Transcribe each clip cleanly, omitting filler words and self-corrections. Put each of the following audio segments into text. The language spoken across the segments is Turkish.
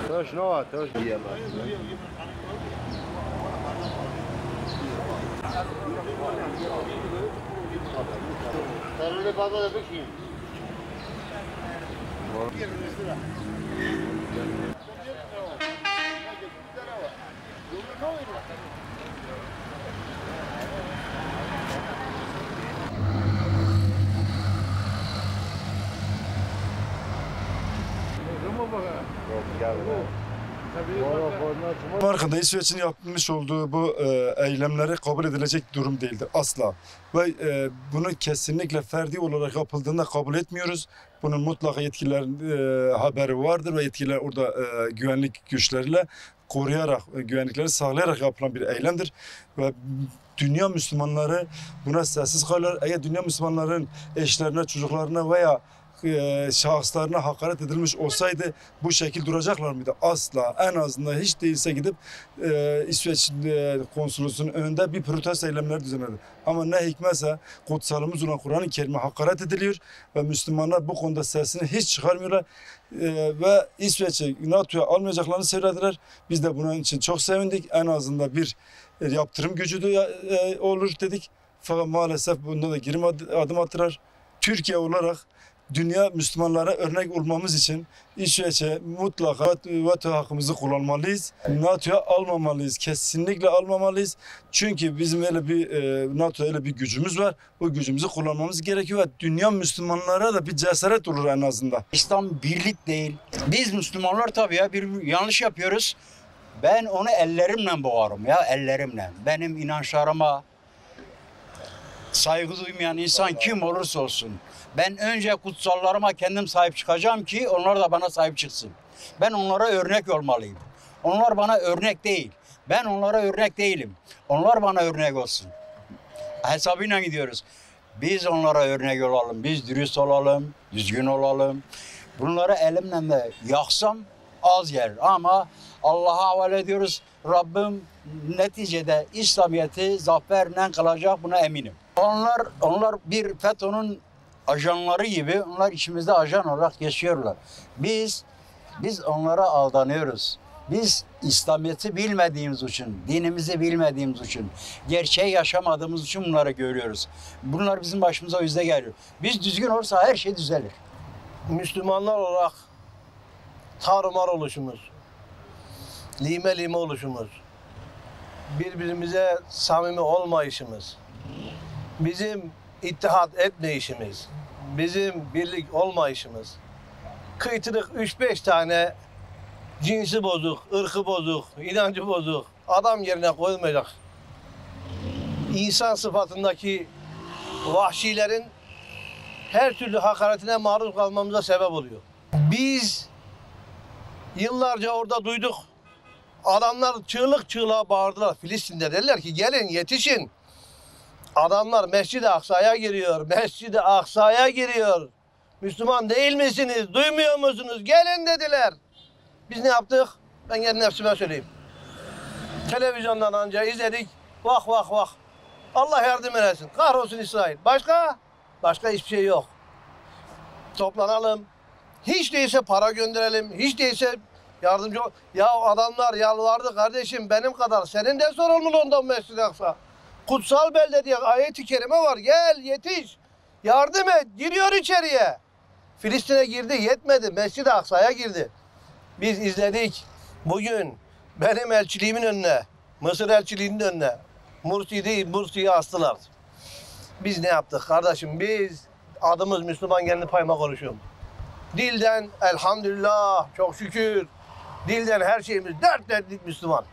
Toş nova, toş diyorlar. Terörle bazı da bakayım. Farkında İsveç'in yapmış olduğu bu eylemleri kabul edilecek durum değildir asla. Ve bunu kesinlikle ferdi olarak yapıldığında kabul etmiyoruz. Bunun mutlaka yetkililerin haberi vardır ve yetkililer orada güvenlik güçleriyle koruyarak, güvenlikleri sağlayarak yapılan bir eylemdir. Ve dünya Müslümanları buna sessiz kalır. Eğer dünya Müslümanların eşlerine, çocuklarına veya şahıslarına hakaret edilmiş olsaydı bu şekil duracaklar mıydı? Asla. En azından hiç değilse gidip İsveç konsolosunun önünde bir protesto eylemleri düzenledi. Ama ne hikmetse kutsalımız olan Kur'an-ı Kerim'e hakaret ediliyor ve Müslümanlar bu konuda sesini hiç çıkarmıyorlar. Ve İsveç'i NATO'ya almayacaklarını söylediler. Biz de bunun için çok sevindik. En azından bir yaptırım gücü de olur dedik. Fakat maalesef bunda da geri adım attılar. Türkiye olarak dünya Müslümanlara örnek olmamız için İsveç'e mutlaka veto hakkımızı kullanmalıyız. NATO'ya almamalıyız. Kesinlikle almamalıyız. Çünkü bizim öyle bir NATO'da öyle bir gücümüz var. O gücümüzü kullanmamız gerekiyor ve dünya Müslümanlara da bir cesaret olur en azından. İslam birlik değil. Biz Müslümanlar tabii ya bir yanlış yapıyoruz. Ben onu ellerimle boğarım ya ellerimle. Benim inançlarıma saygı duymayan insan kim olursa olsun. Ben önce kutsallarıma kendim sahip çıkacağım ki onlar da bana sahip çıksın. Ben onlara örnek olmalıyım. Onlar bana örnek değil. Ben onlara örnek değilim. Onlar bana örnek olsun. Hesabıyla gidiyoruz. Biz onlara örnek olalım. Biz dürüst olalım, düzgün olalım. Bunları elimle de yaksam az yer ama Allah'a havale ediyoruz. Rabbim neticede İslamiyet'i zaferle kılacak, buna eminim. Onlar bir FETÖ'nün ajanları gibi, onlar içimizde ajan olarak yaşıyorlar. Biz onlara aldanıyoruz. Biz İslamiyet'i bilmediğimiz için, dinimizi bilmediğimiz için, gerçeği yaşamadığımız için bunları görüyoruz. Bunlar bizim başımıza o yüzden geliyor. Biz düzgün olursa her şey düzelir. Müslümanlar olarak tarumar oluşumuz, lime lime oluşumuz, birbirimize samimi olmayışımız, bizim ittihat etmeyişimiz, bizim birlik olmayışımız, kıytırık 3-5 tane cinsi bozuk, ırkı bozuk, inancı bozuk, adam yerine koyulmayacak insan sıfatındaki vahşilerin her türlü hakaretine maruz kalmamıza sebep oluyor. Biz yıllarca orada duyduk. Adamlar çığlık çığlığa bağırdılar Filistin'de. Dediler ki gelin yetişin. Adamlar Mescid-i Aksa'ya giriyor. Mescid-i Aksa'ya giriyor. Müslüman değil misiniz? Duymuyor musunuz? Gelin dediler. Biz ne yaptık? Ben kendi nefsime söyleyeyim. Televizyondan anca izledik. Vah vah vah. Allah yardım eylesin. Kahrolsun İsrail. Başka? Başka hiçbir şey yok. Toplanalım. Hiç değilse para gönderelim. Hiç değilse yardımcı ol. Ya adamlar yalvardı kardeşim benim kadar. Senin de sorumluluğundan Mescid-i Aksa. Kutsal belde diye ayet-i kerime var. Gel yetiş. Yardım et. Giriyor içeriye. Filistin'e girdi yetmedi. Mescid-i Aksa'ya girdi. Biz izledik. Bugün benim elçiliğimin önüne, Mısır elçiliğinin önüne Mursi'yi astılar. Biz ne yaptık kardeşim? Biz adımız Müslüman kendi payıma konuşuyorum. Dilden elhamdülillah çok şükür. Dilden her şeyimiz dert dertlik Müslüman.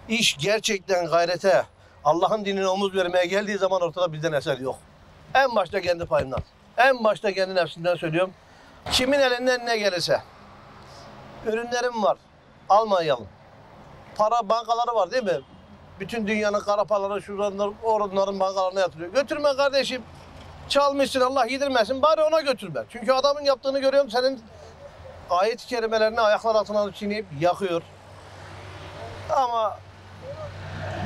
İş gerçekten gayrete, Allah'ın dinine omuz vermeye geldiği zaman ortada bizden eser yok. En başta kendi payımdan, en başta kendi nefsinden söylüyorum. Kimin elinden ne gelirse. Ürünlerim var, almayalım. Para bankaları var değil mi? Bütün dünyanın kara paraları şuradan onların bankalarına yatırıyor. Götürme kardeşim. Çalmışsın Allah yedirmesin bari ona götürme. Çünkü adamın yaptığını görüyorum senin ayet-i kerimelerini ayaklar altına alıp çiğneyip yakıyor. Ama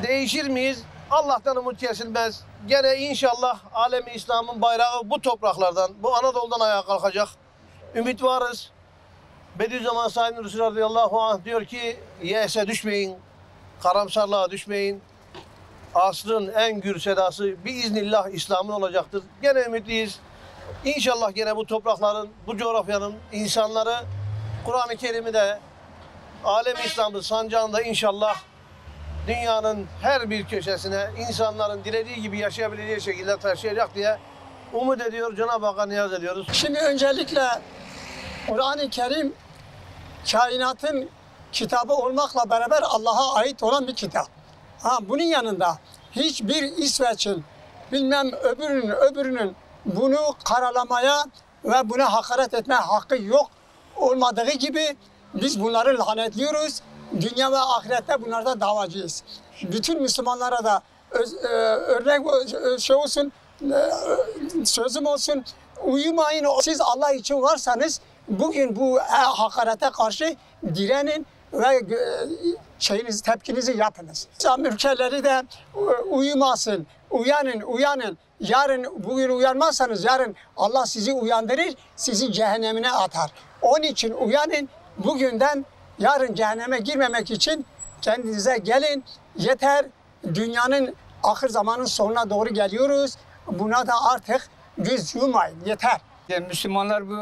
değişir miyiz? Allah'tan umut kesilmez. Gene inşallah alemi İslam'ın bayrağı bu topraklardan, bu Anadolu'dan ayağa kalkacak. Ümit varız. Bediüzzaman Said Nursi radıyallahu anh diyor ki yese düşmeyin, karamsarlığa düşmeyin. Asrın en gür sedası biiznillah İslam'ın olacaktır. Gene ümitliyiz. İnşallah gene bu toprakların, bu coğrafyanın insanları Kur'an-ı Kerim'i de alem İslam'ın sancağında inşallah dünyanın her bir köşesine insanların dilediği gibi yaşayabileceği şekilde taşıyacak diye umut ediyor. Cenab-ı Hakk'a niyaz ediyoruz. Şimdi öncelikle Kur'an-ı Kerim kainatın kitabı olmakla beraber Allah'a ait olan bir kitap. Bunun yanında hiçbir İsveç'in bilmem öbürünün bunu karalamaya ve buna hakaret etme hakkı yok olmadığı gibi biz bunları lanetliyoruz. Dünya ve ahirette bunlarda davacıyız. Bütün Müslümanlara da örnek şey olsun, sözüm olsun, uyumayın. Siz Allah için varsanız bugün bu hakarete karşı direnin ve tepkinizi yapınız. İslam ülkeleri de uyumasın, uyanın. Yarın, bugün uyanmazsanız yarın Allah sizi uyandırır, sizi cehennemine atar. Onun için uyanın, bugünden yarın cehenneme girmemek için kendinize gelin. Yeter, dünyanın ahir zamanın sonuna doğru geliyoruz. Buna da artık göz yummayın, yeter. Yani Müslümanlar bu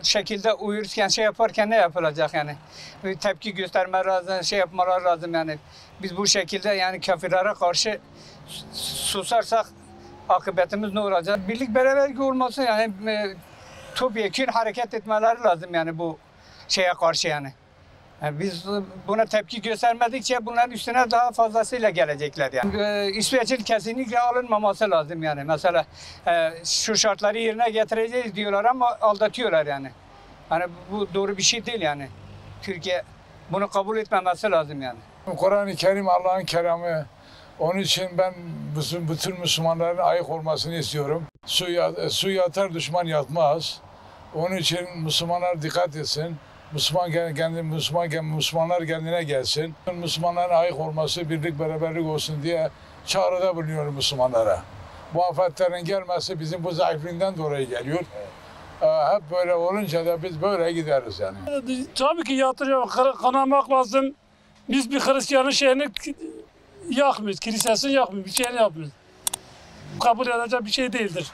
şekilde uyurken şey yaparken ne yapılacak yani? Bir tepki gösterme lazım, şey yapmalar lazım yani. Biz bu şekilde yani kafirlere karşı susarsak akıbetimiz ne olacak? Birlik beraberlik olması yani topyekün hareket etmeleri lazım yani bu şeye karşı yani. Yani biz buna tepki göstermedikçe bunların üstüne daha fazlasıyla gelecekler yani. İsveç'in kesinlikle alınmaması lazım yani. Mesela şu şartları yerine getireceğiz diyorlar ama aldatıyorlar yani. Hani bu doğru bir şey değil yani. Türkiye bunu kabul etmemesi lazım yani. Kur'an-ı Kerim Allah'ın kelamı. Onun için ben bütün Müslümanların ayık olmasını istiyorum. Su yatar, düşman yatmaz. Onun için Müslümanlar dikkat etsin. Müslümanlar kendine gelsin. Müslümanların ayık olması, birlik beraberlik olsun diye çağrıda bulunuyorum Müslümanlara. Bu afetlerin gelmesi bizim bu zayıflığından dolayı geliyor. Hep böyle olunca da biz böyle gideriz yani. Tabii ki yatırıyor, kanamak lazım. Biz bir Hristiyanın şeyini yakmıyoruz, kilisesini yakmıyoruz, bir şeyini yapmıyoruz. Kabul edecek bir şey değildir.